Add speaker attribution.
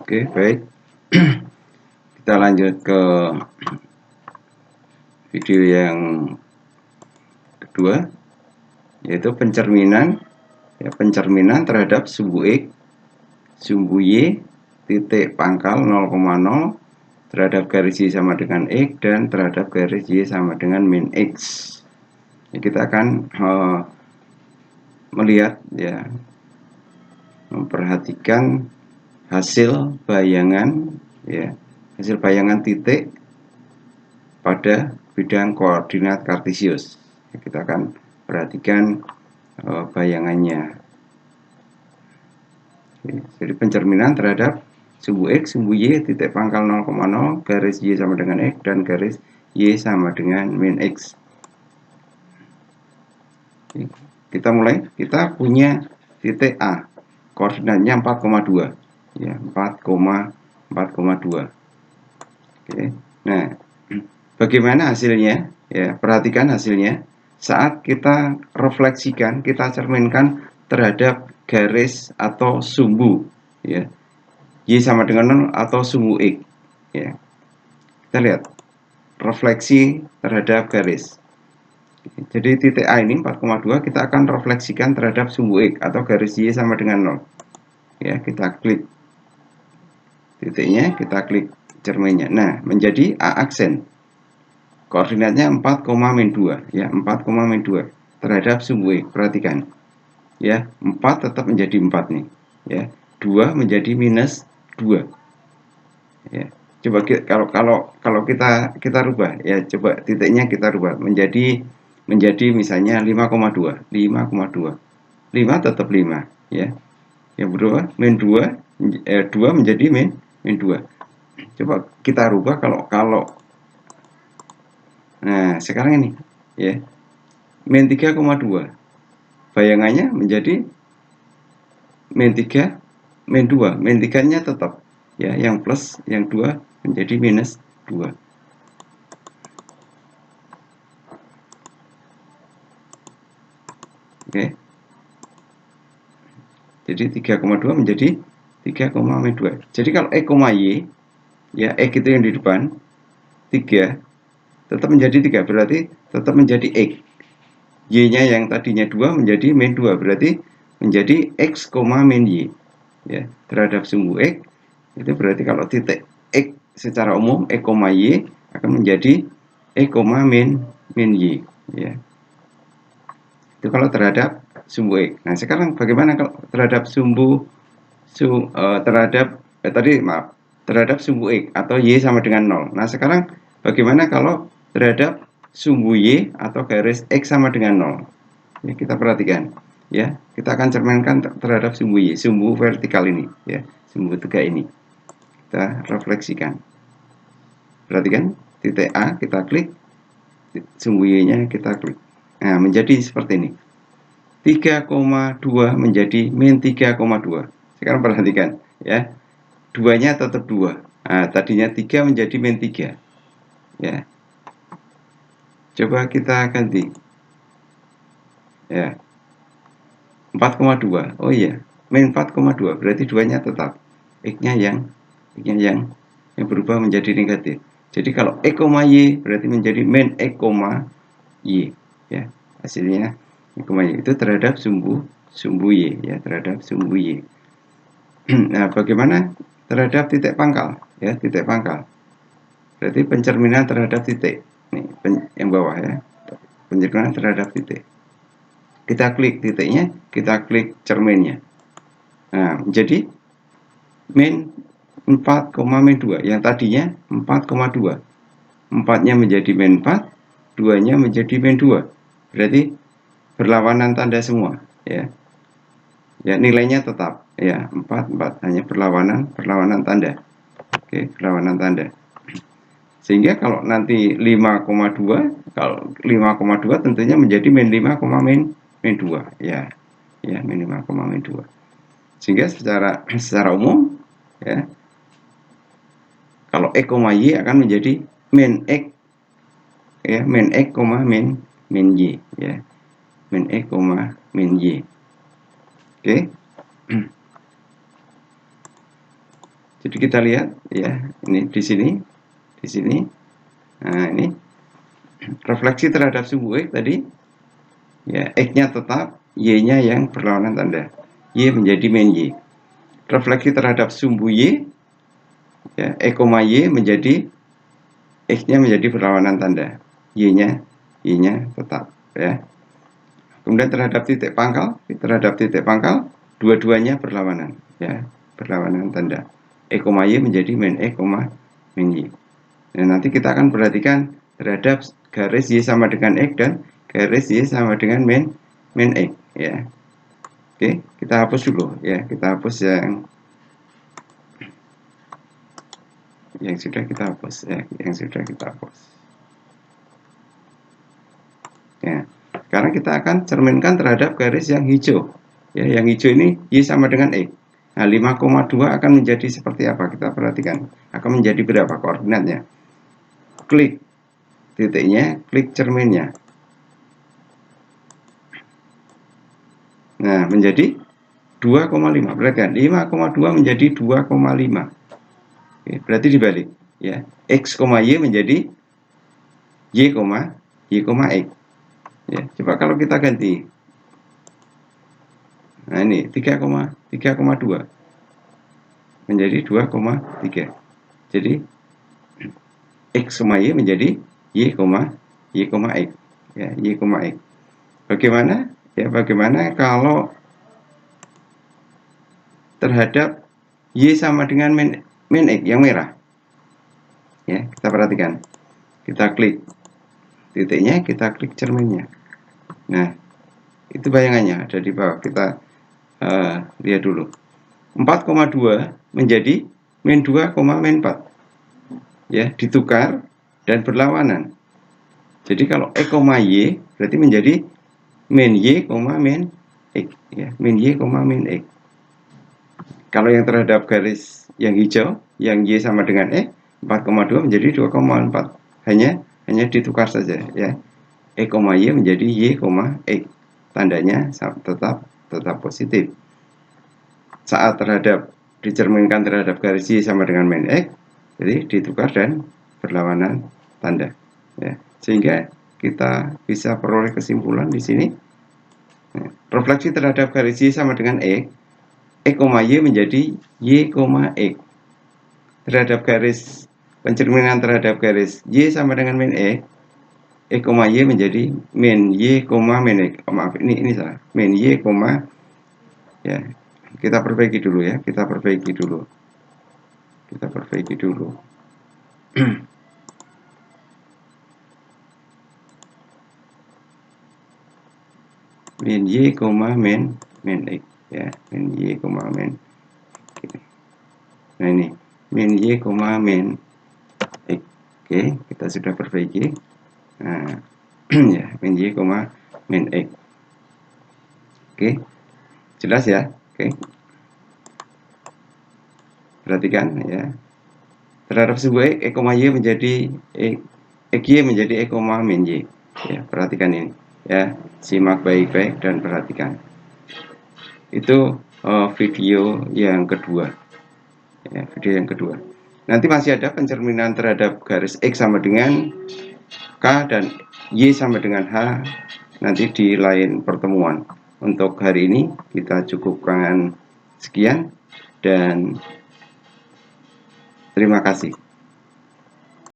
Speaker 1: Oke, baik. Kita lanjut ke video yang kedua, yaitu pencerminan. Ya, pencerminan terhadap sumbu X, sumbu Y, titik pangkal 0,0 terhadap garis Y sama dengan X dan terhadap garis Y sama dengan min X. Ya, kita akan melihat, ya, memperhatikan hasil bayangan, ya, hasil bayangan titik pada bidang koordinat kartesius. Ya, kita akan perhatikan bayangannya. Jadi pencerminan terhadap sumbu X, sumbu Y, titik pangkal 0,0, garis Y sama dengan X, dan garis Y sama dengan min X. Kita mulai, kita punya titik A, koordinatnya 4,2, ya, 4,2. Oke. Nah, bagaimana hasilnya? Ya, perhatikan hasilnya. Saat kita refleksikan, kita cerminkan terhadap garis atau sumbu, ya, Y sama dengan 0 atau sumbu X, ya. Kita lihat refleksi terhadap garis. Jadi titik A ini 4,2 kita akan refleksikan terhadap sumbu X atau garis Y sama dengan 0. Ya, kita klik titiknya, kita klik cerminnya. Nah, menjadi A aksen. Koordinatnya 4,-2, ya, 4,-2 terhadap sumbu X. Perhatikan. Ya, 4 tetap menjadi 4 nih, ya. 2 menjadi minus 2. Ya. Coba kalau kita rubah, ya, coba titiknya kita rubah menjadi misalnya 5,2. 5 tetap 5, ya. Yang berubah min 2, 2 menjadi min 2. Coba kita rubah kalau nah, sekarang ini, ya. Min 3,2. Bayangannya menjadi min 3, min 2. Min 3-nya tetap, ya, yang plus, yang 2 menjadi minus 2. Oke. Jadi 3,2 menjadi 3,-2. Jadi kalau X, Y, ya, X itu yang di depan 3 tetap menjadi 3, berarti tetap menjadi X. Y-nya yang tadinya 2 menjadi min 2, berarti menjadi X, min Y, ya, terhadap sumbu X. Itu berarti kalau titik X secara umum X, Y akan menjadi X, min Y, ya. Itu kalau terhadap sumbu X. Nah, sekarang bagaimana kalau terhadap terhadap sumbu X atau Y sama dengan 0. Nah, sekarang bagaimana kalau terhadap sumbu Y atau garis X sama dengan 0. Ya, kita perhatikan, ya. Kita akan cerminkan terhadap sumbu Y, sumbu vertikal ini, ya, sumbu tegak ini. Kita refleksikan. Perhatikan titik A, kita klik, sumbu Y-nya kita klik. Nah, menjadi seperti ini. 3,2 menjadi min 3,2. Sekarang perhatikan, ya. 2-nya tetap 2. Nah, tadinya 3 menjadi min 3. Ya. Coba kita ganti. Ya. 4,2. Oh iya, min 4,2. Berarti 2-nya tetap. X-nya yang berubah menjadi negatif. Jadi kalau X, Y berarti menjadi min X, Y. Ya. Hasilnya X, Y itu terhadap sumbu Y, ya, terhadap sumbu Y. Nah, bagaimana terhadap titik pangkal? Ya, titik pangkal. Berarti pencerminan terhadap titik. Nih, yang bawah, ya. Pencerminan terhadap titik. Kita klik titiknya, kita klik cerminnya. Nah, jadi min 4, min 2. Yang tadinya 4,2. 4-nya menjadi min 4, 2-nya menjadi min 2. Berarti berlawanan tanda semua, ya. Ya, nilainya tetap, ya, 4 hanya berlawanan tanda. Oke, berlawanan tanda. Sehingga kalau nanti 5,2, kalau 5,2 tentunya menjadi min 5, min 2, ya. Ya, min 5, min 2. Sehingga secara umum, ya, kalau X, Y akan menjadi min X, ya, min X, min Y, ya. Min X, min Y. Oke. Jadi kita lihat ya, ini di sini. Nah, ini refleksi terhadap sumbu X tadi ya, X-nya tetap, Y-nya yang berlawanan tanda. Y menjadi min Y. Refleksi terhadap sumbu Y ya, E, Y menjadi X-nya menjadi berlawanan tanda. Y-nya tetap ya. Kemudian terhadap titik pangkal dua-duanya berlawanan ya, berlawanan tanda. E, Y menjadi min E, min Y. Nah, nanti kita akan perhatikan terhadap garis Y sama dengan X dan garis Y sama dengan min X ya. Oke, kita hapus dulu ya, kita hapus yang sudah kita hapus ya, ya. Sekarang kita akan cerminkan terhadap garis yang hijau ya, yang hijau ini Y sama dengan X. Nah, 5,2 akan menjadi seperti apa? Kita perhatikan, akan menjadi berapa koordinatnya? Klik titiknya, klik cerminnya. Nah, menjadi 2,5. Perhatikan, 5,2 menjadi 2,5. Oke, berarti dibalik ya. X, Y menjadi Y, X. Ya, coba kalau kita ganti. Nah, ini 3,2 menjadi 2,3. Jadi X, Y menjadi Y, X. Ya, Y, X. Bagaimana? Ya, bagaimana kalau terhadap Y sama dengan min X yang merah? Ya, kita perhatikan. Kita klik titiknya, kita klik cerminnya. Nah, itu bayangannya ada di bawah. Kita lihat dulu. 4,2 menjadi min 2, min 4. Ya, ditukar dan berlawanan. Jadi kalau E, Y berarti menjadi min Y, min X ya, min Y, min X. Kalau yang terhadap garis yang hijau yang Y sama dengan E, 4,2 menjadi 2,4. Hanya ditukar saja ya. E, Y menjadi Y, X. Tandanya tetap positif. Saat dicerminkan terhadap garis Y sama dengan min X, jadi ditukar dan berlawanan tanda ya. Sehingga kita bisa peroleh kesimpulan di sini. Refleksi terhadap garis Y sama dengan X, E, Y menjadi Y, X. Terhadap garis pencerminan terhadap garis Y sama dengan min X, E, Y menjadi min Y, min X. Oh, maaf, ini salah. Min Y, ya. Kita perbaiki dulu ya, kita perbaiki dulu. Min Y, min X ya, min Y, min X. Nah, ini min Y, min X. Oke, kita sudah perbaiki. Nah, ya, min Y, min X. Oke, jelas ya. Oke, perhatikan ya. Terhadap sebuah X, Y menjadi X, Y menjadi E, min Y. Ya, perhatikan ini ya, simak baik-baik dan perhatikan. Itu video yang kedua ya, nanti masih ada pencerminan terhadap garis X sama dengan K dan Y sama dengan H nanti di lain pertemuan. Untuk hari ini kita cukupkan sekian dan terima kasih.